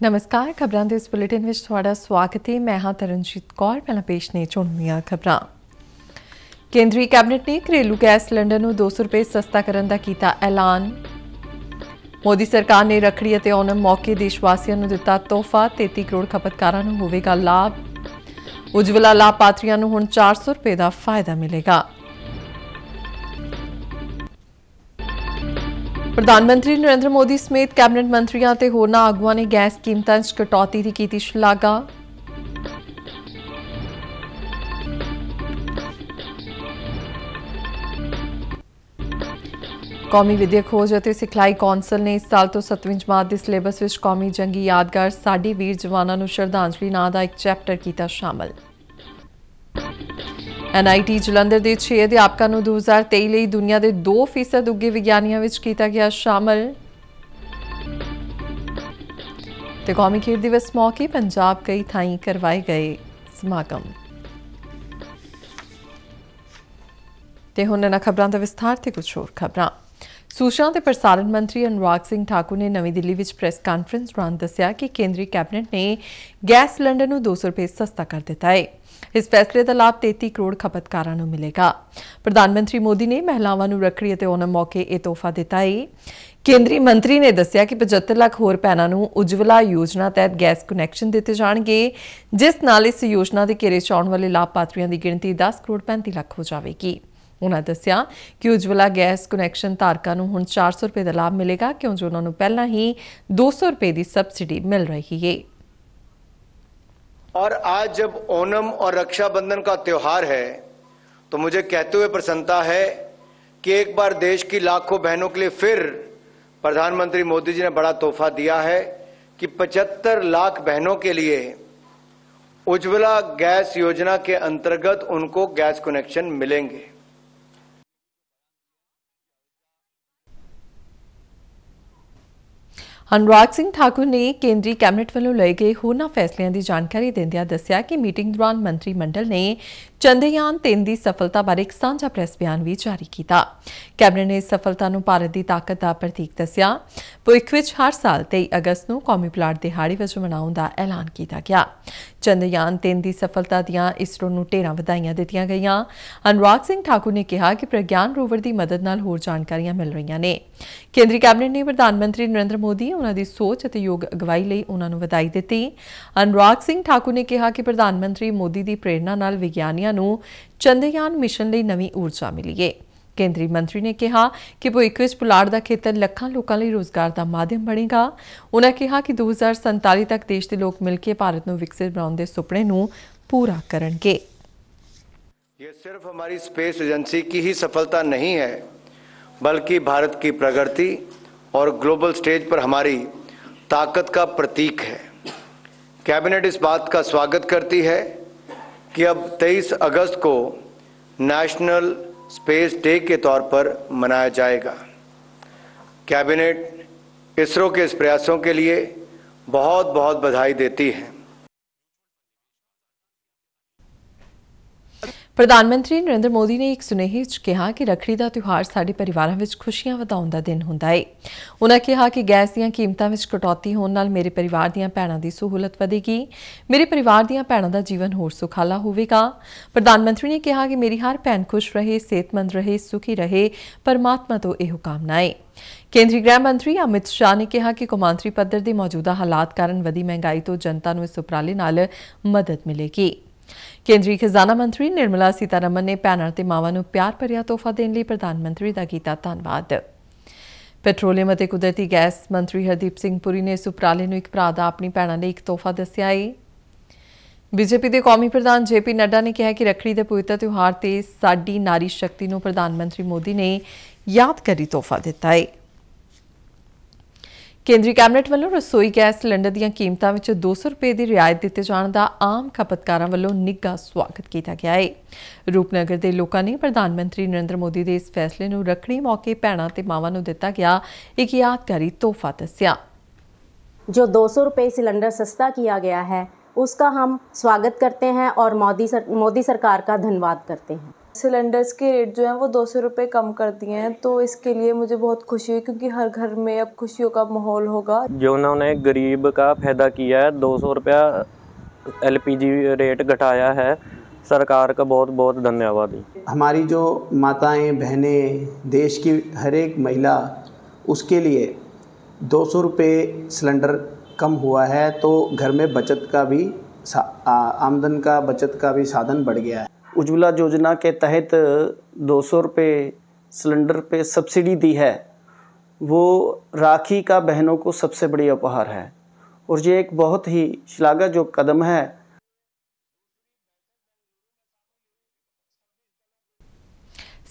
नमस्कार खबरां दे इस बुलेटिन विच तुहाडा स्वागत है। मैं हां तरनजीत कौर। पहला पेश ने चुणवीआं खबरां। केंद्रीय कैबिनेट ने घरेलू गैस सिलेंडर नूं 200 रुपए सस्ता करन दा कीता ऐलान। मोदी सरकार ने रखड़ी अते ओणम मौके देशवासियों नूं दिता तोहफा। 33 करोड़ खपतकारां नूं होवेगा लाभ। उज्जवला लाभपात्रियों नूं हुण 400 रुपए दा फायदा मिलेगा। प्रधानमंत्री नरेंद्र मोदी समेत कैबिनेट मंत्रियों ते होरनां आगुआं ने गैस कीमतां 'च कटौती दी कीती शलाघा। कौमी विद्या खोज अते सिखलाई कौंसल ने इस साल तो 7वीं जमात के सिलेबस विच कौमी जंगी यादगार साडे वीर जवानां नूं श्रद्धांजलि नां दा एक चैप्टर कीता शामिल। NIT जलंधर के 6 अध्यापकों को 2023 ਲਈ दुनिया के 2% उगे विज्ञानियों में किया गया शामिल। ते कौमी खेड दिवस मौके पंजाब कई थाई करवाए गए समागम। ते हुण इन्हां खबरां दा विस्तार ते कुछ होर खबरां। सूचना ते प्रसारण मंत्री अनुराग सिंह ठाकुर ने नवी दिल्ली में प्रेस कॉन्फ्रेंस दौरान दस्सिया कि केंद्रीय कैबिनेट ने गैस सिलेंडर नूं 200 रुपए सस्ता कर दिता है। इस फैसले का लाभ 33 करोड़ खपतकारां नूं मिलेगा। प्रधानमंत्री मोदी ने महिलावां नूं रखड़ी अते ओणम मौके यह तोहफा दिता है। केंद्रीय मंत्री ने दस्सिया कि 75 लाख होर भैणां नूं उज्जवला योजना तहत गैस कनैक्शन दिते जाणगे, जिस नाल इस योजना के घेरे च आउण वाले लाभपात्रियों की गिणती 10 करोड़ 35 लाख हो जाएगी। उन्होंने दस्सिया कि उज्जवला गैस कनैक्शन धारकों को हुण 400 रुपए का लाभ मिलेगा, क्योंकि उन्होंने पहला ही 200 रुपए की सबसिडी मिल रही है। और आज जब ओणम और रक्षाबंधन का त्योहार है तो मुझे कहते हुए प्रसन्नता है कि एक बार देश की लाखों बहनों के लिए फिर प्रधानमंत्री मोदी जी ने बड़ा तोहफा दिया है कि 75 लाख बहनों के लिए उज्ज्वला गैस योजना के अंतर्गत उनको गैस कनेक्शन मिलेंगे। अनुराग सिंह ठाकुर ने केंद्रीय कैबिनेट वालों लए गए होरनां फैसलों की जानकारी देंदियां दस्सिया कि मीटिंग दौरान मंत्रिमंडल ने चंद्रयान 3 की सफलता बारे एक साझा प्रेस बयान भी जारी किया। कैबिनेट ने इस सफलता को भारत की ताकत का प्रतीक दस्सिया। भविख विच हर साल 23 अगस्त को कौमी पुलाड़ दिहाड़ी वजों मनाउण का ऐलान किया गया। चंद्रयान 3 की सफलता दियां इसरो नूं ढेरां वधाइयां दित्तियां गईयां। अनुराग सिंह ठाकुर ने कहा कि प्रज्ञान रोवर की मदद नाल होर जानकारियां मिल रही ने। केंद्रीय कैबिनेट ने प्रधानमंत्री नरेंद्र मोदी उन्हां दी सोच अते योग अगवाई लई उन्हां नूं वधाई दित्ती। अनुराग सिंह ठाकुर ने कहा कि प्रधानमंत्री मोदी की प्रेरणा नाल विग्यानियां नूं चंद्रयान मिशन लई नवीं ऊर्जा मिली है। केंद्रीय मंत्री ने कहा कि भविख विच पुलाड़ का खेतर लखां लोकां लई रोजगार का माध्यम बनेगा। उन्होंने कहा कि 2047 तक देश के लोग मिलकर भारत को विकसित बनाने के सुपने को पूरा करेंगे। ये सिर्फ हमारी स्पेस एजेंसी की ही सफलता नहीं है, बल्कि भारत की प्रगति और ग्लोबल स्टेज पर हमारी ताकत का प्रतीक है। कैबिनेट इस बात का स्वागत करती है कि अब 23 अगस्त को नेशनल स्पेस डे के तौर पर मनाया जाएगा। कैबिनेट इसरो के इस प्रयासों के लिए बहुत बहुत बधाई देती है। प्रधानमंत्री नरेंद्र मोदी ने एक सुनेहे विच कहा कि रखड़ी का त्यौहार साडे परिवारां विच खुशियां वधाउण दा दिन हुंदा है। उन्होंने कहा कि गैस दीयां कीमतां विच कटौती होण नाल मेरे परिवार दीयां भैणां दी सहूलत वधेगी, मेरे परिवार दीयां भैणां दा जीवन होर सुखाला होवेगा। प्रधानमंत्री ने कहा कि मेरी हर भैण खुश रहे, सेहतमंद रहे, सुखी रहे, परमात्मा तो यह कामना है। केंद्रीय गृह मंत्री अमित शाह ने कहा कि कौमांतरी पद्धर के मौजूदा हालात कारण वधी महंगाई तो जनता नूं इस उपराले नाल मदद मिलेगी। केंद्रीय खजाना मंत्री निर्मला सीतारमन ने भैणां ते मावां नूं प्यार भरिया तोहफा देने लई प्रधानमंत्री दा कीता धन्नवाद। पेट्रोलियम अते कुदरती गैस मंत्री हरदीप सिंह पुरी ने इस उपराले नूं एक भरा दा अपनी भैणां लई एक तोहफा दस्सिया है। बीजेपी के कौमी प्रधान JP नड्डा ने कहा कि रखड़ी दे पवित्र त्यौहार ते साडी नारी शक्ति नूं प्रधानमंत्री मोदी ने याद करी तोहफा दिता है। केंद्रीय कैबिनेट वालों रसोई गैस सिलेंडर दीयां कीमतां विच 200 रुपए की रियायत दिते जाण दा आम खपतकारां वालों निੱਘਾ स्वागत किया गया है। रूपनगर के लोगों ने प्रधानमंत्री नरेंद्र मोदी के इस फैसले नूं रखड़ी मौके भैणां ते मावां नूं दिता गया एक यादगारी तोहफा दस्सिया। जो 200 रुपए सिलेंडर सस्ता किया गया है उसका हम स्वागत करते हैं और मोदी सरकार का धन्यवाद करते हैं। सिलेंडर्स के रेट जो हैं वो 200 रुपये कम कर दिए हैं, तो इसके लिए मुझे बहुत खुशी हुई क्योंकि हर घर में अब खुशियों का माहौल होगा। जो उन्होंने गरीब का फायदा किया है, 200 रुपया LPG रेट घटाया है, सरकार का बहुत बहुत धन्यवाद। हमारी जो माताएं बहनें, देश की हर एक महिला, उसके लिए 200 रुपये सिलेंडर कम हुआ है, तो घर में बचत का भी आमदन का बचत का भी साधन बढ़ गया है। उज्ज्वला योजना के तहत 200 रुपये सिलेंडर पे सब्सिडी दी है, वो राखी का बहनों को सबसे बड़ी उपहार है और ये एक बहुत ही श्लाघाजोग कदम है।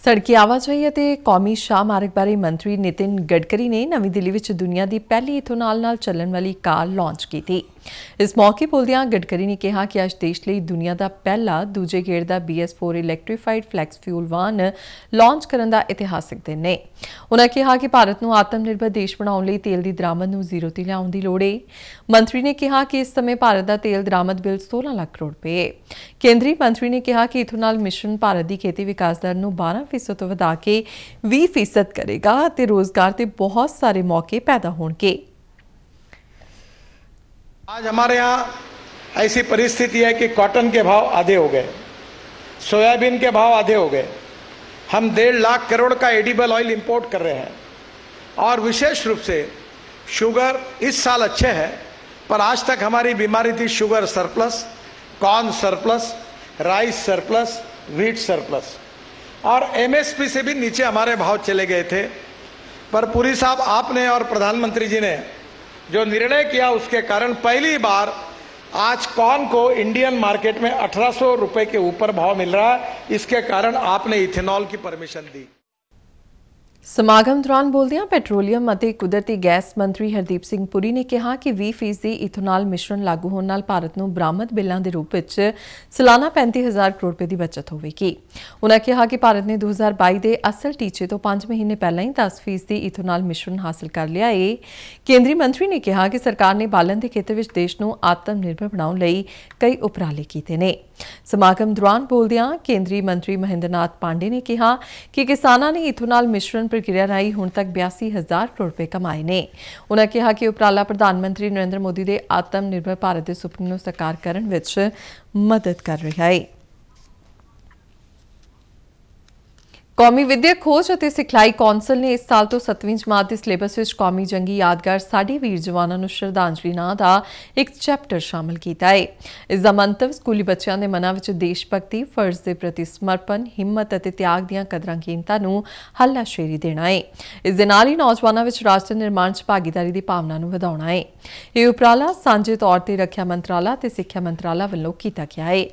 सड़की आवाजाही ਅਤੇ ਕੌਮੀ ਸ਼ਾਹ ਮਾਰਗ ਬਾਰੇ ਮੰਤਰੀ ਨਿਤਿਨ ਗਡਕਰੀ ਨੇ ਨਵੀਂ ਦਿੱਲੀ ਵਿੱਚ ਦੁਨੀਆ ਦੀ ਪਹਿਲੀ ਇਥੋਨਾਲ ਨਾਲ ਚੱਲਣ ਵਾਲੀ ਕਾਰ ਲਾਂਚ ਕੀਤੀ। ਇਸ ਮੌਕੇ ਬੋਲਦਿਆਂ ਗਡਕਰੀ ਨੇ ਕਿਹਾ ਕਿ ਅੱਜ ਦੇਸ਼ ਲਈ ਦੁਨੀਆ ਦਾ ਪਹਿਲਾ ਦੂਜੇ ਗੇੜ ਦਾ BS4 ਇਲੈਕਟ੍ਰੀਫਾਈਡ ਫਲੈਕਸ ਫਿਊਲ ਵਾਹਨ ਲਾਂਚ ਕਰਨ ਦਾ ਇਤਿਹਾਸਕ ਦਿਨ ਨੇ। ਉਨ੍ਹਾਂ ਕਿਹਾ ਕਿ ਭਾਰਤ ਨੂੰ ਆਤਮ ਨਿਰਭਰ ਦੇਸ਼ ਬਣਾਉਣ ਲਈ ਤੇਲ ਦੀ ਦਰਾਮਦ ਨੂੰ ਜ਼ੀਰੋ ਤੇ ਲਿਆਉਣ ਦੀ ਲੋੜ ਹੈ। ਮੰਤਰੀ ਨੇ ਕਿਹਾ ਕਿ ਇਸ ਸਮੇਂ ਭਾਰਤ ਦਾ ਤੇਲ ਦਰਾਮਦ ਬਿੱਲ 16 ਲੱਖ ਕਰੋੜ ਰੁਪਏ ਹੈ। ਕੇਂਦਰੀ ਮੰਤਰੀ ਨੇ ਕਿਹਾ ਕਿ ਇਥੋਨਾਲ ਮਿਸ਼ਨ ਭਾਰਤ ਦੀ ਖੇਤੀ ਵਿਕਾਸ ਦਰ ਨੂੰ 12% ਤੋਂ ਵਧਾ ਕੇ 20% ਕਰੇਗਾ ਅਤੇ ਰੋਜ਼ਗਾਰ ਦੇ ਬਹੁਤ ਸਾਰੇ ਮੌਕੇ ਪੈਦਾ ਹੋਣਗੇ। आज हमारे यहाँ ऐसी परिस्थिति है कि कॉटन के भाव आधे हो गए, सोयाबीन के भाव आधे हो गए। हम 1.5 लाख करोड़ का एडिबल ऑयल इंपोर्ट कर रहे हैं और विशेष रूप से शुगर इस साल अच्छे है, पर आज तक हमारी बीमारी थी sugar surplus, corn surplus, rice surplus, wheat surplus और MSP से भी नीचे हमारे भाव चले गए थे। पर पुरी साहब आपने और प्रधानमंत्री जी ने जो निर्णय किया उसके कारण पहली बार आज कॉर्न को इंडियन मार्केट में 1800 रुपए के ऊपर भाव मिल रहा है। इसके कारण आपने इथेनॉल की परमिशन दी। ਸਮਾਗਮ ਦੌਰਾਨ ਬੋਲਦਿਆਂ ਪੈਟਰੋਲੀਅਮ ਅਤੇ ਕੁਦਰਤੀ ਗੈਸ ਮੰਤਰੀ ਹਰਦੀਪ ਸਿੰਘ ਪੁਰੀ ਨੇ ਕਿਹਾ ਕਿ 20% ਇਥੋਨਾਲ ਮਿਸ਼ਰਣ ਲਾਗੂ ਹੋਣ ਨਾਲ ਭਾਰਤ ਨੂੰ ਬਰਾਮਦ ਬਿੱਲਾਂ ਦੇ ਰੂਪ ਵਿੱਚ ਸਾਲਾਨਾ 35,000 ਕਰੋੜ ਰੁਪਏ ਦੀ ਬਚਤ ਹੋਵੇਗੀ। ਉਨ੍ਹਾਂ ਕਿਹਾ ਕਿ ਭਾਰਤ ਨੇ 2022 ਦੇ ਅਸਲ ਟੀਚੇ ਤੋਂ 5 ਮਹੀਨੇ ਪਹਿਲਾਂ ਹੀ 10% ਇਥੋਨਾਲ ਮਿਸ਼ਰਣ ਹਾਸਲ ਕਰ ਲਿਆ ਹੈ। ਕੇਂਦਰੀ ਮੰਤਰੀ ਨੇ ਕਿਹਾ ਕਿ ਸਰਕਾਰ ਨੇ ਬਾਲਣ ਦੇ ਖੇਤਰ ਵਿੱਚ ਦੇਸ਼ ਨੂੰ ਆਤਮ ਨਿਰਭਰ ਬਣਾਉਣ ਲਈ ਕਈ ਉਪਰਾਲੇ ਕੀਤੇ ਨੇ। ਸਮਾਗਮ ਦੌਰਾਨ ਬੋਲਦਿਆਂ ਕੇਂਦਰੀ ਮੰਤਰੀ ਮਹਿੰਦਰ ਨਾਥ ਪਾਂਡੇ ਨੇ ਕਿਹਾ ਕਿ ਕਿਸਾਨਾਂ ਨੇ ਇਥੋਨਾਲ ਮਿਸ਼ਰਣ ਪ੍ਰਕਿਰਿਆ ਰਾਹੀਂ ਹੁਣ ਤੱਕ 82,000 ਕਰੋੜ ਰੁਪਏ ਕਮਾਏ ਨੇ। ਉਨ੍ਹਾਂ ਕਿਹਾ ਕਿ ਉਪਰਾਲਾ ਪ੍ਰਧਾਨ ਮੰਤਰੀ ਨਰਿੰਦਰ ਮੋਦੀ ਦੇ ਆਤਮ ਨਿਰਭਰ ਭਾਰਤ ਦੇ ਸੁਪਨੇ ਨੂੰ ਸਾਕਾਰ ਕਰਨ ਵਿੱਚ ਮਦਦ ਕਰ ਰਿਹਾ ਹੈ। ਕੌਮੀ ਵਿਦਿਅਕ ਖੋਜ ਅਤੇ ਸਿਖਲਾਈ ਕੌਂਸਲ ਨੇ ਇਸ ਸਾਲ ਤੋਂ 7ਵੀਂ ਜਮਾਤ ਦੇ ਸਿਲੇਬਸ ਵਿੱਚ ਕੌਮੀ ਜੰਗੀ ਯਾਦਗਾਰ ਸਾਡੇ ਵੀਰ ਜਵਾਨਾਂ ਨੂੰ ਸ਼ਰਧਾਂਜਲੀ ਨਾਂ ਦਾ ਇੱਕ ਚੈਪਟਰ ਸ਼ਾਮਲ ਕੀਤਾ ਹੈ। ਇਸ ਦਾ ਮੰਤਵ ਸਕੂਲੀ ਬੱਚਿਆਂ ਦੇ ਮਨਾਂ ਵਿੱਚ ਦੇਸ਼ ਭਗਤੀ, ਫਰਜ਼ ਦੇ ਪ੍ਰਤੀ ਸਮਰਪਣ, ਹਿੰਮਤ ਅਤੇ ਤਿਆਗ ਦੀਆਂ ਕਦਰਾਂ ਕੀਮਤਾਂ ਨੂੰ ਹੱਲਾਸ਼ੇਰੀ ਦੇਣਾ ਹੈ। ਇਸ ਦੇ ਨਾਲ ਹੀ ਨੌਜਵਾਨਾਂ ਵਿੱਚ ਰਾਸ਼ਟਰ ਨਿਰਮਾਣ 'ਚ ਭਾਗੀਦਾਰੀ ਦੀ ਭਾਵਨਾ ਨੂੰ ਵਧਾਉਣਾ ਹੈ। ਇਹ ਉਪਰਾਲਾ ਸਾਂਝੇ ਤੌਰ ਤੇ ਰੱਖਿਆ ਮੰਤਰਾਲਾ ਤੇ ਸਿੱਖਿਆ ਮੰਤਰਾਲਾ ਵੱਲੋਂ ਕੀਤਾ ਗਿਆ ਹੈ।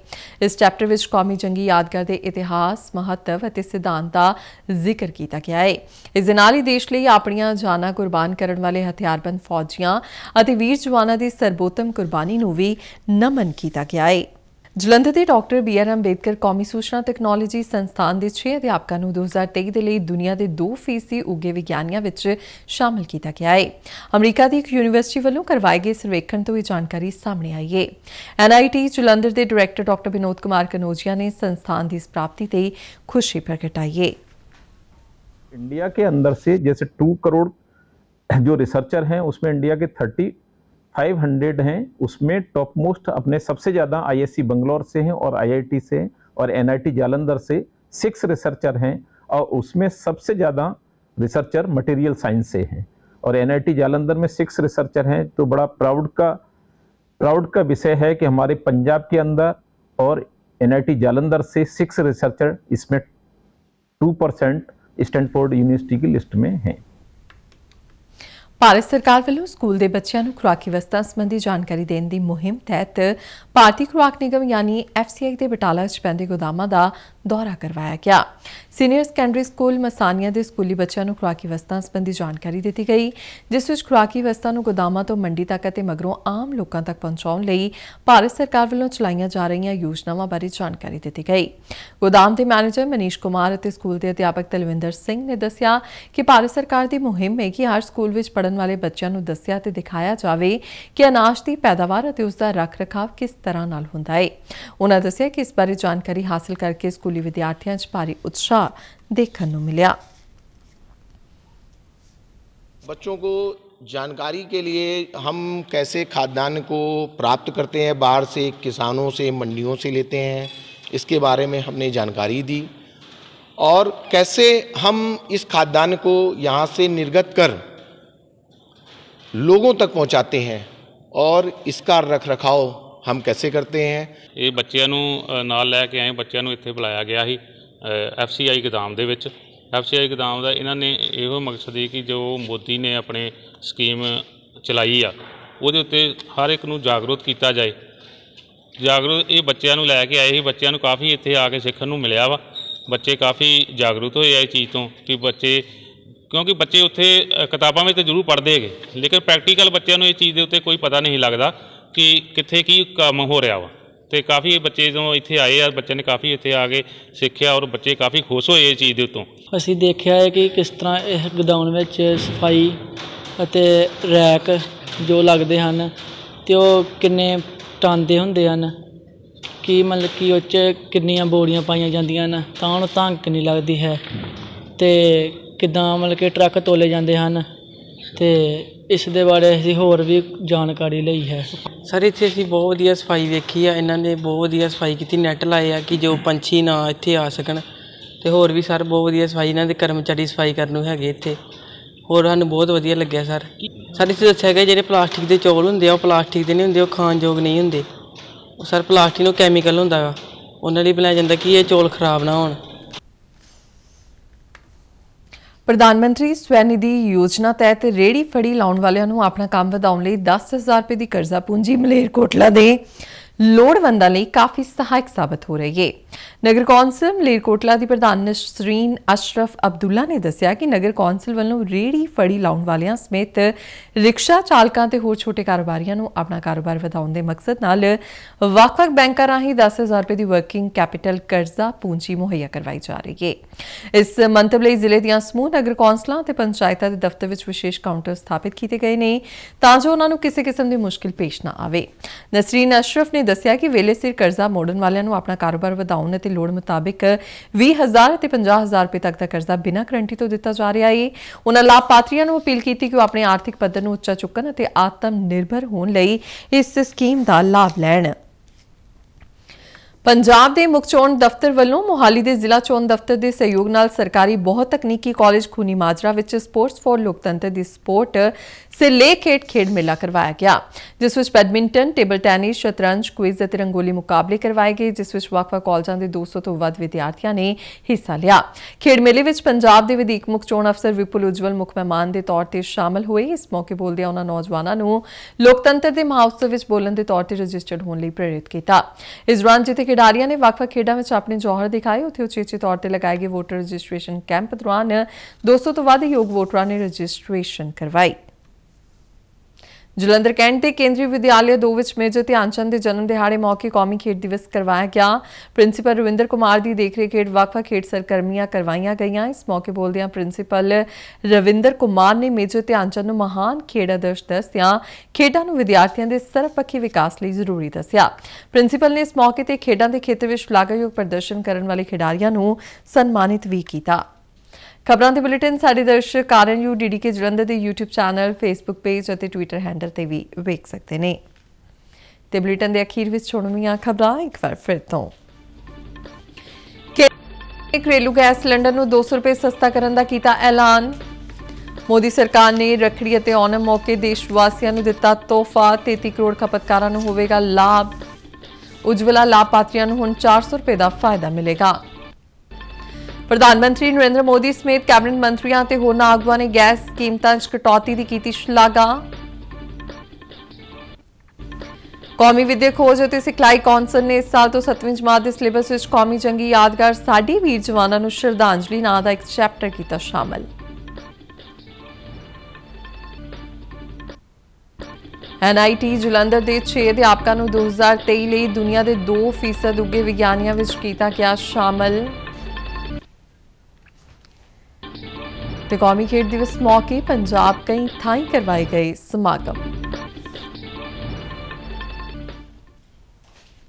ਇਸ ਚੈਪਟਰ ਵਿੱਚ ਕੌਮੀ ਜੰਗੀ ਯਾਦਗਾਰ ਦੇ ਇਤਿਹਾਸ, ਮਹੱਤਵ ਅਤੇ ਸਿਧਾਂਤ ਦਾ ਜ਼ਿਕਰ ਕੀਤਾ ਗਿਆ ਹੈ। ਇਸ ਦੇ ਨਾਲ ਹੀ ਦੇਸ਼ ਲਈ ਆਪਣੀਆਂ ਜਾਨਾਂ ਕੁਰਬਾਨ ਕਰਨ ਵਾਲੇ ਹਥਿਆਰਬੰਦ ਫੌਜੀਆਂ ਅਤੇ ਵੀਰ ਜਵਾਨਾਂ ਦੀ ਸਰਬੋਤਮ ਕੁਰਬਾਨੀ ਨੂੰ ਵੀ ਨਮਨ ਕੀਤਾ ਗਿਆ ਹੈ। ਜਲੰਧਰ ਦੇ ਡਾਕਟਰ BR ਅੰਬੇਦਕਰ ਕੌਮੀ ਸੂਚਨਾ ਤਕਨਾਲੋਜੀ ਸੰਸਥਾਨ ਦੇ 6 ਅਧਿਆਪਕਾਂ ਨੂੰ 2023 ਦੇ ਲਈ ਦੁਨੀਆ ਦੇ 2% ਉੱਘੇ ਵਿਗਿਆਨੀਆਂ ਵਿੱਚ ਸ਼ਾਮਲ ਕੀਤਾ ਗਿਆ ਹੈ। ਅਮਰੀਕਾ ਦੀ ਇੱਕ ਯੂਨੀਵਰਸਿਟੀ ਵੱਲੋਂ ਕਰਵਾਏ ਗਏ ਸਰਵੇਖਣ ਤੋਂ ਇਹ ਜਾਣਕਾਰੀ ਸਾਹਮਣੇ ਆਈ ਹੈ। NIT ਜਲੰਧਰ ਦੇ ਡਾਇਰੈਕਟਰ ਡਾਕਟਰ ਵਿਨੋਦ ਕੁਮਾਰ ਕਨੋਜੀਆ ਨੇ संस्थान की इस प्राप्ति से खुशी प्रगटाई है। इंडिया के अंदर से जैसे 2 करोड़ जो रिसर्चर हैं उसमें इंडिया के 3500 हैं, उसमें टॉप मोस्ट अपने सबसे ज़्यादा ISC बंगलौर से हैं और IIT से और NIT जालंधर से 6 रिसर्चर हैं और उसमें सबसे ज़्यादा रिसर्चर मटेरियल साइंस से हैं और NIT जालंधर में 6 रिसर्चर हैं। तो बड़ा प्राउड का विषय है कि हमारे पंजाब के अंदर और NIT जालंधर से 6 रिसर्चर इसमें 2% स्टैनफोर्ड यूनिवर्सिटी की लिस्ट में हैं। ਭਾਰਤ ਸਰਕਾਰ ਵੱਲੋਂ ਸਕੂਲ ਦੇ ਬੱਚਿਆਂ ਨੂੰ ਖੁਰਾਕੀ ਵਸਤਾਂ ਸੰਬੰਧੀ ਜਾਣਕਾਰੀ ਦੇਣ ਦੀ ਮੁਹਿੰਮ ਤਹਿਤ ਭਾਰਤੀ ਖੁਰਾਕ ਨਿਗਮ ਯਾਨੀ FCI ਦੇ ਬਟਾਲਾ 'ਚ ਪੈਂਦੇ ਗੋਦਾਮਾਂ ਦਾ ਦੌਰਾ ਕਰਵਾਇਆ ਗਿਆ। ਸੀਨੀਅਰ ਸੈਕੰਡਰੀ ਸਕੂਲ ਮਸਾਨੀਆਂ ਦੇ ਸਕੂਲੀ ਬੱਚਿਆਂ ਨੂੰ ਖੁਰਾਕੀ ਵਸਤਾਂ ਸੰਬੰਧੀ ਜਾਣਕਾਰੀ ਦਿੱਤੀ ਗਈ, ਜਿਸ ਵਿੱਚ ਖੁਰਾਕੀ ਵਸਤਾਂ ਨੂੰ ਗੋਦਾਮਾਂ ਤੋਂ ਮੰਡੀ ਤੱਕ ਅਤੇ ਮਗਰੋਂ ਆਮ ਲੋਕਾਂ ਤੱਕ ਪਹੁੰਚਾਉਣ ਲਈ ਭਾਰਤ ਸਰਕਾਰ ਵੱਲੋਂ ਚਲਾਈਆਂ ਜਾ ਰਹੀਆਂ ਯੋਜਨਾਵਾਂ ਬਾਰੇ ਜਾਣਕਾਰੀ ਦਿੱਤੀ ਗਈ। ਗੋਦਾਮ ਦੇ ਮੈਨੇਜਰ ਮਨੀਸ਼ ਕੁਮਾਰ ਅਤੇ ਸਕੂਲ ਦੇ ਅਧਿਆਪਕ ਤਲਵਿੰਦਰ ਸਿੰਘ ਨੇ ਦੱਸਿਆ ਕਿ ਭਾਰਤ ਸਰਕਾਰ ਦੀ ਮੁਹਿੰਮ ਹੈ ਕਿ ਹਰ ਸਕੂਲ ਵਿੱਚ ਪੜ੍ਹਨ ਵਾਲੇ ਬੱਚਿਆਂ ਨੂੰ ਦੱਸਿਆ ਤੇ ਦਿਖਾਇਆ ਜਾਵੇ ਕਿ ਅਨਾਜ ਦੀ ਪੈਦਾਵਾਰ ਅਤੇ ਉਸ ਦਾ ਰੱਖ-ਰਖਾਵ ਕਿਸ ਤਰ੍ਹਾਂ ਨਾਲ ਹੁੰਦਾ ਹੈ। ਉਨ੍ਹਾਂ ਦੱਸਿਆ कि इस बारे जानकारी हासिल करके स्कूली विद्यार्थियों च भारी उत्साह देखने को मिला। बच्चों को जानकारी के लिए हम कैसे खाद्यान्न को प्राप्त करते हैं, बाहर से किसानों से मंडियों से लेते हैं, इसके बारे में हमने जानकारी दी और कैसे हम इस खाद्यान्न को यहाँ से निर्गत कर लोगों तक पहुँचाते हैं और इसका रखरखाव हम कैसे करते हैं। ਇਹ ਬੱਚਿਆਂ ਨੂੰ ਨਾਲ ਲੈ ਕੇ ਆਏ, ਬੱਚਿਆਂ ਨੂੰ ਇੱਥੇ ਬੁਲਾਇਆ ਗਿਆ ਸੀ FCI ਗੋਦਾਮ ਦੇ ਵਿੱਚ। FCI ਗੋਦਾਮ ਦਾ ਇਹਨਾਂ ਨੇ ਇਹੋ ਮਕਸਦ ਸੀ ਕਿ ਜੋ ਮੋਦੀ ਨੇ ਆਪਣੇ ਸਕੀਮ ਚਲਾਈ ਆ ਉਹਦੇ ਉੱਤੇ ਹਰ ਇੱਕ ਨੂੰ ਜਾਗਰੂਕ ਕੀਤਾ ਜਾਏ। ਜਾਗਰੂਕ ਇਹ ਬੱਚਿਆਂ ਨੂੰ ਲੈ ਕੇ ਆਏ ਸੀ, ਬੱਚਿਆਂ ਨੂੰ ਕਾਫੀ ਇੱਥੇ ਆ ਕੇ ਸਿੱਖਣ ਨੂੰ ਮਿਲਿਆ ਵਾ। ਬੱਚੇ ਕਾਫੀ ਜਾਗਰੂਕ ਹੋਏ ਆ ਇਸ ਚੀਜ਼ ਤੋਂ ਕਿ ਬੱਚੇ, ਕਿਉਂਕਿ ਬੱਚੇ ਉੱਥੇ ਕਿਤਾਬਾਂ ਵਿੱਚ ਤਾਂ ਜ਼ਰੂਰ ਪੜ੍ਹਦੇ ਹੈਗੇ, ਲੇਕਿਨ ਪ੍ਰੈਕਟੀਕਲ ਬੱਚਿਆਂ ਨੂੰ ਇਹ ਚੀਜ਼ ਦੇ ਉੱਤੇ ਕੋਈ ਪਤਾ ਨਹੀਂ ਲੱਗਦਾ कि कित्थे की काम हो रहा वा। तो काफ़ी बच्चे जो इत्थे आए आ, बच्चे ने काफ़ी इत्थे आके सीखिया और बच्चे काफ़ी खुश होए इस चीज़ के उत्तों। असीं देखिया है कि किस तरह इस गोदाम विच सफाई अते रैक जो लगदे हन ते ओह किन्ने टन दे हुंदे हन, कि मतलब कि उह च किन्नियां बोरियां पाईयां जांदियां हन तां उहनूं धंक नहीं लगदी है, ते किदां मतलब कि ट्रक तोले जांदे हन। ते इस दे बारे ਅਸੀਂ ਹੋਰ ਵੀ ਜਾਣਕਾਰੀ ਲਈ ਹੈ। ਸਰ ਇੱਥੇ ਅਸੀਂ ਬਹੁਤ ਵਧੀਆ ਸਫਾਈ ਵੇਖੀ ਆ, ਇਹਨਾਂ ਨੇ ਬਹੁਤ ਵਧੀਆ ਸਫਾਈ ਕੀਤੀ, ਨੈੱਟ ਲਾਏ ਆ ਕਿ ਜੋ ਪੰਛੀ ਨਾ ਇੱਥੇ ਆ ਸਕਣ, ਤੇ ਹੋਰ ਵੀ ਸਰ ਬਹੁਤ ਵਧੀਆ ਸਫਾਈ, ਇਹਨਾਂ ਦੇ ਕਰਮਚਾਰੀ ਸਫਾਈ ਕਰਨ ਨੂੰ ਹੈਗੇ ਇੱਥੇ, ਹੋਰ ਸਾਨੂੰ ਬਹੁਤ ਵਧੀਆ ਲੱਗਿਆ ਸਰ। ਸਰ ਇੱਥੇ ਦੱਸਿਆ ਗਿਆ ਜਿਹੜੇ ਪਲਾਸਟਿਕ ਦੇ ਚੌਲ ਹੁੰਦੇ ਆ ਉਹ ਪਲਾਸਟਿਕ ਦੇ ਨਹੀਂ ਹੁੰਦੇ, ਉਹ ਖਾਣ ਯੋਗ ਨਹੀਂ ਹੁੰਦੇ। ਉਹ ਸਰ ਪਲਾਸਟਿਕ ਨੂੰ ਕੈਮੀਕਲ ਹੁੰਦਾ ਵਾ, ਉਹਨਾਂ ਲਈ ਬਣਾਇਆ ਜਾਂਦਾ ਕਿ ਇਹ ਚੌਲ ਖਰਾਬ ਨਾ ਹੋਣ। प्रधानमंत्री स्वनिधि योजना तहत रेहड़ी फड़ी लाने वालों को अपना काम वधाउण लई 10,000 रुपए की कर्जा पूंजी मलेरकोटला दे लोड़वंदां लई काफ़ी सहायक साबित हो रही है। नगर कौंसल मलेरकोटला की प्रधान नसरीन अशरफ अब्दुल्ला ने दस्सिया कि नगर कौंसल वालों रेहड़ी फड़ी लाने वालियां समेत रिक्शा चालकां ते होर छोटे कारोबारियां नूं अपना कारोबार वधाउण दे मकसद नाल ਵੱਖ-ਵੱਖ बैंकां राहीं 10,000 रुपए की वर्किंग कैपिटल कर्जा पूंजी मुहैया करवाई जा रही है। इस मंतव लई जिले दीआं समूह नगर कौंसलां ते पंचायतां दे दफ्तर विच विशेष काउंटर स्थापित किए गए ने तां जो उन्हां नूं किसी किस्म दी मुश्किल पेश ना आवे। नसरीन अशरफ ने दस्सिया कि वेले सिर कर्जा मोड़न वालियां नूं अपना कारोबार वधाउण ते लोड़ मुताबिक 20,000 ते 50,000 रुपए तक दा कर्जा बिना गारंटी तो दिता जा रहा है। उन्हां लाभपात्रियां नूं अपील की कि वह अपने आर्थिक पद्धर नूं उच्चा चुकन ते आत्म निर्भर होण लई इस स्कीम दा लाभ लैण। पंजाब के मुख चोण दफ्तर वालों मोहाली के जिला चोण दफ्तर के सहयोग नाल सरकारी बहु तकनीकी कॉलेज खूनी माजरा विच स्पोर्ट्स फॉर लोकतंत्र की स्पोर्ट से ले खेड मेला करवाया गया, जिस विच बैडमिंटन, टेबल टेनिस, शतरंज, क्विज और रंगोली मुकाबले करवाए गए, जिस विच वख-वख कॉलेजों के 200 तो वध विद्यार्थियों ने हिस्सा लिया। खेड मेले विच पंजाब के वधीक मुख चोण अफसर विपुल उज्जवल मुख मेहमान के तौर पर शामिल हुए। इस मौके बोलदे उन्होंने नौजवानों को लोकतंत्र के महोत्सव विच बोलण के तौर पर रजिस्टर्ड होने लई प्रेरित किया। इस दौरान जिथे खिडारियों ने ਵੱਖ-ਵੱਖ खेडों में अपने जौहर दिखाए, उत्थे उचेचे तौर पर लगाए गए वोटर रजिस्ट्रेशन कैंप दौरान 200 तो वध योग वोटरां ने रजिस्ट्रेशन करवाई। जलंधर कैंट के केंद्रीय विद्यालय 2 विच मेजर ध्यानचंद के जन्म दिहाड़े मौके कौमी खेड दिवस करवाया गया। प्रिंसीपल रविंदर कुमार की देखरेख हेठ ਵੱਖ-ਵੱਖ खेड सरगर्मियां करवाईयां गईयां। इस मौके बोलदियां प्रिंसीपल रविंदर कुमार ने मेजर ध्यानचंद महान खेड आदर्श दसदियां खेडां नूं विद्यार्थियों के सर्वपक्षी विकास लई जरूरी दस्सिया। प्रिंसीपल ने इस मौके ते खेडां के खेतर विच शलाघायोग प्रदर्शन करने वाले खिडारियों नूं सन्मानित भी किया। खबरों के बुलेटिन साडे दर्शक RNU DDK जलंधर के YouTube चैनल, फेसबुक पेज और ट्विटर हैंडल से भी वेख सकते हैं। ते बुलेटिन के अखीर में सुणवीआं खबरां एक बार फिर तो घरेलू गैस सिलेंडर नूं 200 रुपए सस्ता करने का कीता ऐलान। मोदी सरकार ने रखड़ी और ओणम मौके देशवासियों को दिता तोहफा। 33 करोड़ खपतकारां नूं होवेगा लाभ। उज्जवला लाभपात्रियों को हुण 400 रुपए का फायदा मिलेगा। प्रधानमंत्री नरेंद्र मोदी समेत कैबिनेट मंत्रियों ते होरनां आगुआं ने गैस कीमतां 'च कटौती की कीती शलाघा। कौमी विद्या खोज ਅਤੇ सिखलाई कौंसल ने इस साल तो 7वीं जमात के सिलेबस में कौमी जंगी यादगार साडी वीर जवानों को श्रद्धांजलि नाम का एक चैप्टर किया शामिल। NIT जलंधर के 6 अध्यापकों को 2023 लिए दुनिया के 2% उगे विज्ञानियों में किया गया शामिल। ते कौमी खेड दिवस मौके पंजाब कई थाई करवाए गए समागम।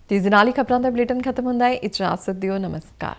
ते नाल ही खबरां दा बुलेटिन खत्म हुंदा है। इजाजत दिओ, नमस्कार।